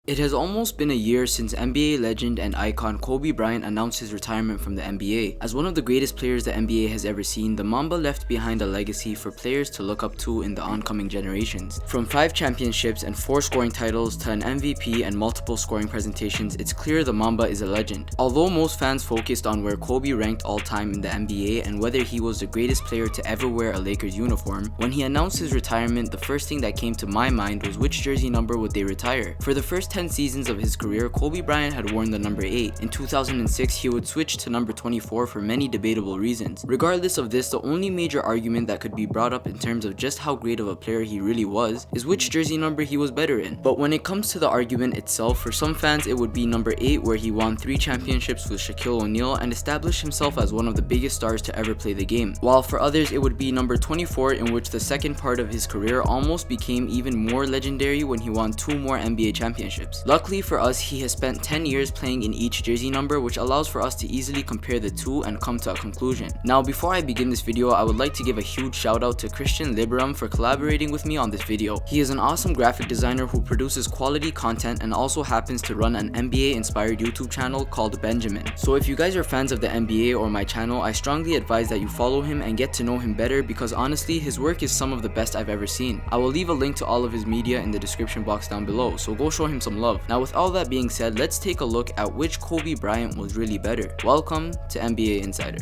It has almost been a year since NBA legend and icon Kobe Bryant announced his retirement from the NBA. As one of the greatest players the NBA has ever seen, the Mamba left behind a legacy for players to look up to in the oncoming generations. From 5 championships and 4 scoring titles to an MVP and multiple scoring presentations, it's clear the Mamba is a legend. Although most fans focused on where Kobe ranked all time in the NBA and whether he was the greatest player to ever wear a Lakers uniform, when he announced his retirement, the first thing that came to my mind was which jersey number would they retire. For the first 10 seasons of his career, Kobe Bryant had worn the number 8. In 2006, he would switch to number 24 for many debatable reasons. Regardless of this, the only major argument that could be brought up in terms of just how great of a player he really was is which jersey number he was better in. But when it comes to the argument itself, for some fans it would be number 8, where he won 3 championships with Shaquille O'Neal and established himself as one of the biggest stars to ever play the game. While for others it would be number 24, in which the second part of his career almost became even more legendary when he won 2 more NBA championships. Luckily for us, he has spent 10 years playing in each jersey number, which allows for us to easily compare the two and come to a conclusion. Now, before I begin this video, I would like to give a huge shout out to Christian Liberum for collaborating with me on this video. He is an awesome graphic designer who produces quality content and also happens to run an NBA inspired YouTube channel called Benjamin. So if you guys are fans of the NBA or my channel, I strongly advise that you follow him and get to know him better, because honestly his work is some of the best I've ever seen. I will leave a link to all of his media in the description box down below, so go show him some love. Now, with all that being said, let's take a look at which Kobe Bryant was really better. Welcome to NBA Insider.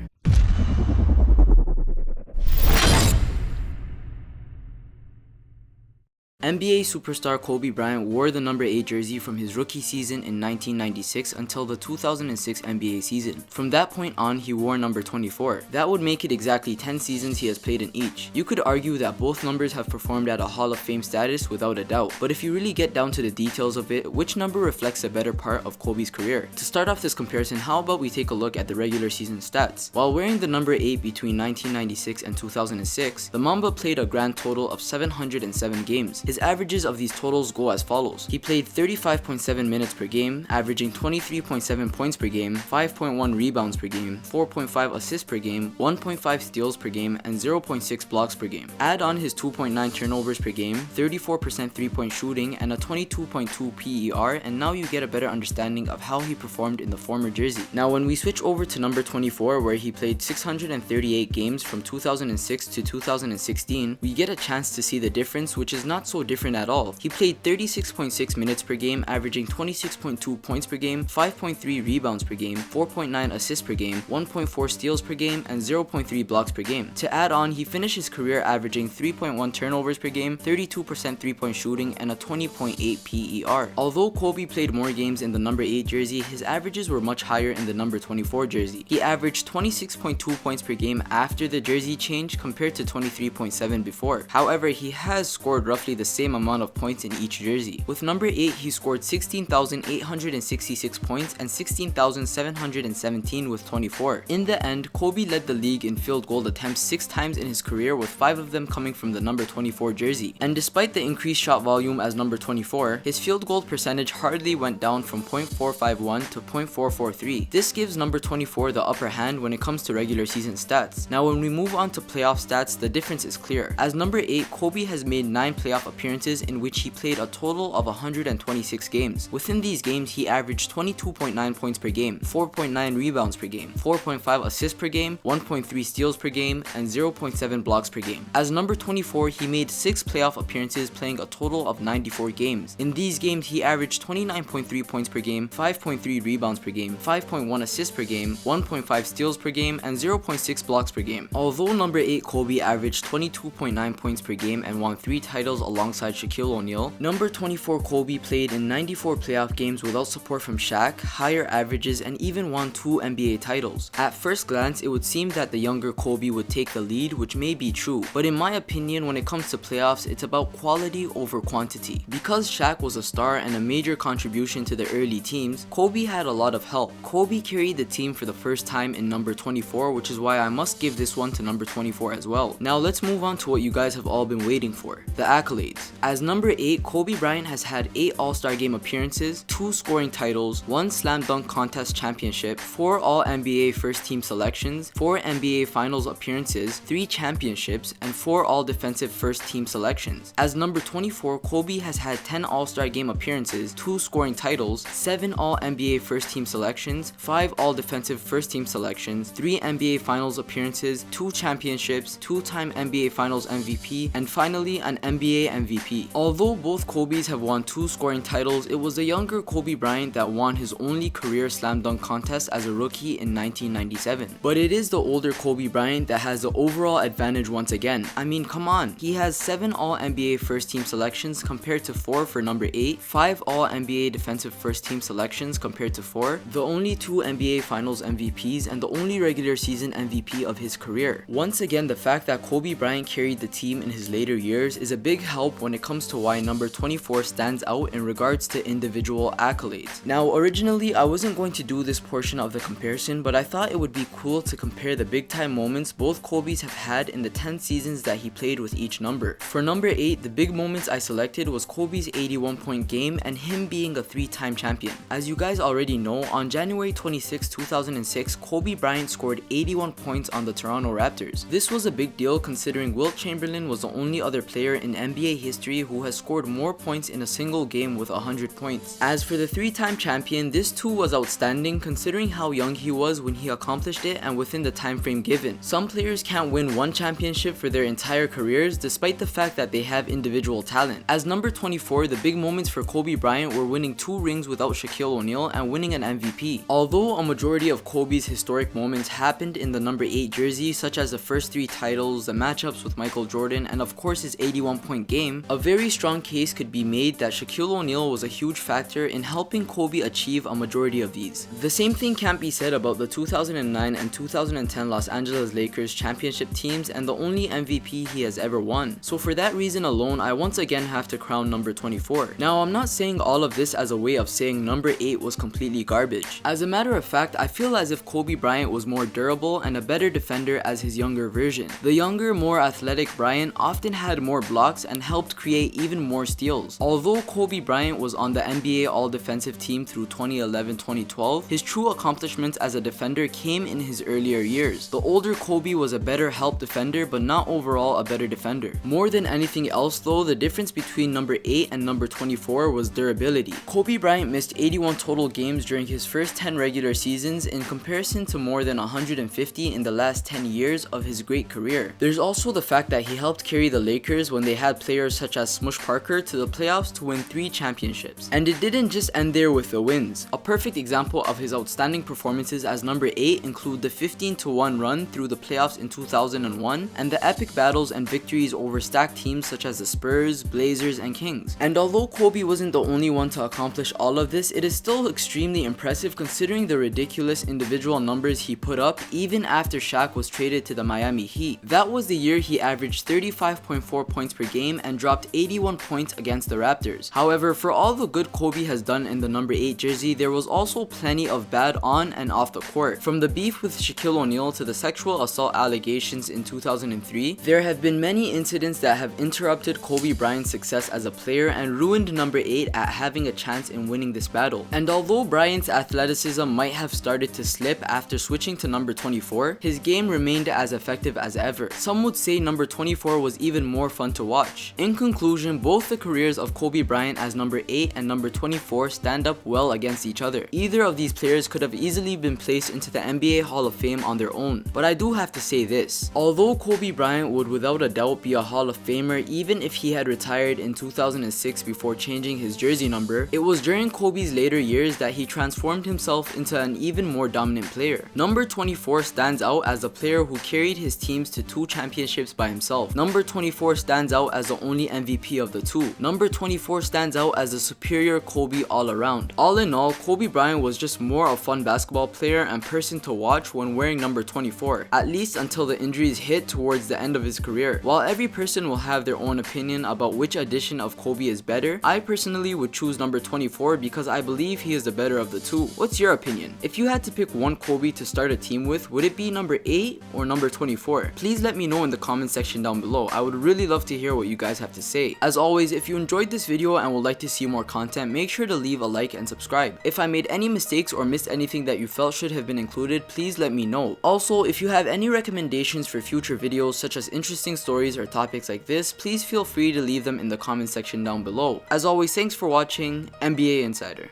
NBA superstar Kobe Bryant wore the number 8 jersey from his rookie season in 1996 until the 2006 NBA season. From that point on, he wore number 24. That would make it exactly 10 seasons he has played in each. You could argue that both numbers have performed at a Hall of Fame status without a doubt, but if you really get down to the details of it, which number reflects a better part of Kobe's career? To start off this comparison, how about we take a look at the regular season stats? While wearing the number 8 between 1996 and 2006, the Mamba played a grand total of 707 games. His averages of these totals go as follows. He played 35.7 minutes per game, averaging 23.7 points per game, 5.1 rebounds per game, 4.5 assists per game, 1.5 steals per game, and 0.6 blocks per game. Add on his 2.9 turnovers per game, 34% 3-point shooting, and a 22.2 PER, and now you get a better understanding of how he performed in the former jersey. Now, when we switch over to number 24, where he played 638 games from 2006 to 2016, we get a chance to see the difference, which is not so different at all. He played 36.6 minutes per game, averaging 26.2 points per game, 5.3 rebounds per game, 4.9 assists per game, 1.4 steals per game, and 0.3 blocks per game. To add on, he finished his career averaging 3.1 turnovers per game, 32% 3-point shooting, and a 20.8 PER. Although Kobe played more games in the number 8 jersey, his averages were much higher in the number 24 jersey. He averaged 26.2 points per game after the jersey change compared to 23.7 before. However, he has scored roughly the same amount of points in each jersey. With number 8, he scored 16,866 points and 16,717 with 24. In the end, Kobe led the league in field goal attempts 6 times in his career, with 5 of them coming from the number 24 jersey. And despite the increased shot volume as number 24, his field goal percentage hardly went down from .451 to .443. This gives number 24 the upper hand when it comes to regular season stats. Now, when we move on to playoff stats, the difference is clear. As number 8, Kobe has made 9 playoff appearances in which he played a total of 126 games. Within these games, he averaged 22.9 points per game, 4.9 rebounds per game, 4.5 assists per game, 1.3 steals per game, and 0.7 blocks per game. As number 24, he made 6 playoff appearances, playing a total of 94 games. In these games, he averaged 29.3 points per game, 5.3 rebounds per game, 5.1 assists per game, 1.5 steals per game, and 0.6 blocks per game. Although number 8 Kobe averaged 22.9 points per game and won 3 titles alongside Shaquille O'Neal, number 24 Kobe played in 94 playoff games without support from Shaq, higher averages, and even won 2 NBA titles. At first glance, it would seem that the younger Kobe would take the lead, which may be true, but in my opinion, when it comes to playoffs, it's about quality over quantity. Because Shaq was a star and a major contribution to the early teams, Kobe had a lot of help. Kobe carried the team for the first time in number 24, which is why I must give this one to number 24 as well. Now let's move on to what you guys have all been waiting for, the accolades. accolades. As number 8, Kobe Bryant has had 8 All-Star Game appearances, 2 scoring titles, 1 Slam Dunk Contest championship, 4 All-NBA First Team selections, 4 NBA Finals appearances, 3 championships, and 4 All-Defensive First Team selections. As number 24, Kobe has had 10 All-Star Game appearances, 2 scoring titles, 7 All-NBA First Team selections, 5 All-Defensive First Team selections, 3 NBA Finals appearances, 2 championships, 2-time NBA Finals MVP, and finally an NBA MVP. Although both Kobes have won 2 scoring titles, it was the younger Kobe Bryant that won his only career slam dunk contest as a rookie in 1997. But it is the older Kobe Bryant that has the overall advantage once again. I mean, come on. He has 7 All-NBA First Team selections compared to 4 for number 8, 5 All-NBA Defensive First Team selections compared to 4, the only 2 NBA Finals MVPs, and the only regular season MVP of his career. Once again, the fact that Kobe Bryant carried the team in his later years is a big help when it comes to why number 24 stands out in regards to individual accolades. Now, originally I wasn't going to do this portion of the comparison, but I thought it would be cool to compare the big time moments both Kobes have had in the 10 seasons that he played with each number. For number 8, the big moments I selected was Kobe's 81-point game and him being a 3-time champion. As you guys already know, on January 26, 2006, Kobe Bryant scored 81 points on the Toronto Raptors. This was a big deal considering Wilt Chamberlain was the only other player in NBA history who has scored more points in a single game with 100 points. As for the 3-time champion, this too was outstanding considering how young he was when he accomplished it and within the time frame given. Some players can't win one championship for their entire careers despite the fact that they have individual talent. As number 24, the big moments for Kobe Bryant were winning 2 rings without Shaquille O'Neal and winning an MVP. Although a majority of Kobe's historic moments happened in the number 8 jersey, such as the first 3 titles, the matchups with Michael Jordan, and of course his 81-point game, a very strong case could be made that Shaquille O'Neal was a huge factor in helping Kobe achieve a majority of these. The same thing can't be said about the 2009 and 2010 Los Angeles Lakers championship teams and the only MVP he has ever won. So for that reason alone, I once again have to crown number 24. Now, I'm not saying all of this as a way of saying number 8 was completely garbage. As a matter of fact, I feel as if Kobe Bryant was more durable and a better defender as his younger version. The younger, more athletic Bryant often had more blocks and helped create even more steals. Although Kobe Bryant was on the NBA All-Defensive team through 2011-2012, his true accomplishments as a defender came in his earlier years. The older Kobe was a better help defender but not overall a better defender. More than anything else though, the difference between number 8 and number 24 was durability. Kobe Bryant missed 81 total games during his first 10 regular seasons in comparison to more than 150 in the last 10 years of his great career. There's also the fact that he helped carry the Lakers when they had players such as Smush Parker to the playoffs to win 3 championships. And it didn't just end there with the wins. A perfect example of his outstanding performances as number 8 include the 15-1 run through the playoffs in 2001 and the epic battles and victories over stacked teams such as the Spurs, Blazers, and Kings. And although Kobe wasn't the only one to accomplish all of this, it is still extremely impressive considering the ridiculous individual numbers he put up even after Shaq was traded to the Miami Heat. That was the year he averaged 35.4 points per game and dropped 81 points against the Raptors. However, for all the good Kobe has done in the number 8 jersey, there was also plenty of bad on and off the court. From the beef with Shaquille O'Neal to the sexual assault allegations in 2003, there have been many incidents that have interrupted Kobe Bryant's success as a player and ruined number 8 at having a chance in winning this battle. And although Bryant's athleticism might have started to slip after switching to number 24, his game remained as effective as ever. Some would say number 24 was even more fun to watch. In conclusion, both the careers of Kobe Bryant as number 8 and number 24 stand up well against each other. Either of these players could have easily been placed into the NBA Hall of Fame on their own. But I do have to say this, although Kobe Bryant would without a doubt be a Hall of Famer even if he had retired in 2006 before changing his jersey number, it was during Kobe's later years that he transformed himself into an even more dominant player. Number 24 stands out as a player who carried his teams to 2 championships by himself. Number 24 stands out as the only MVP of the 2. Number 24 stands out as a superior Kobe all around. All in all, Kobe Bryant was just more a fun basketball player and person to watch when wearing number 24, at least until the injuries hit towards the end of his career. While every person will have their own opinion about which edition of Kobe is better, I personally would choose number 24 because I believe he is the better of the 2. What's your opinion? If you had to pick one Kobe to start a team with, would it be number 8 or number 24? Please let me know in the comment section down below. I would really love to hear what you guys have have to say. As always, if you enjoyed this video and would like to see more content, make sure to leave a like and subscribe. If I made any mistakes or missed anything that you felt should have been included, please let me know. Also, if you have any recommendations for future videos such as interesting stories or topics like this, please feel free to leave them in the comment section down below. As always, thanks for watching NBA Insider.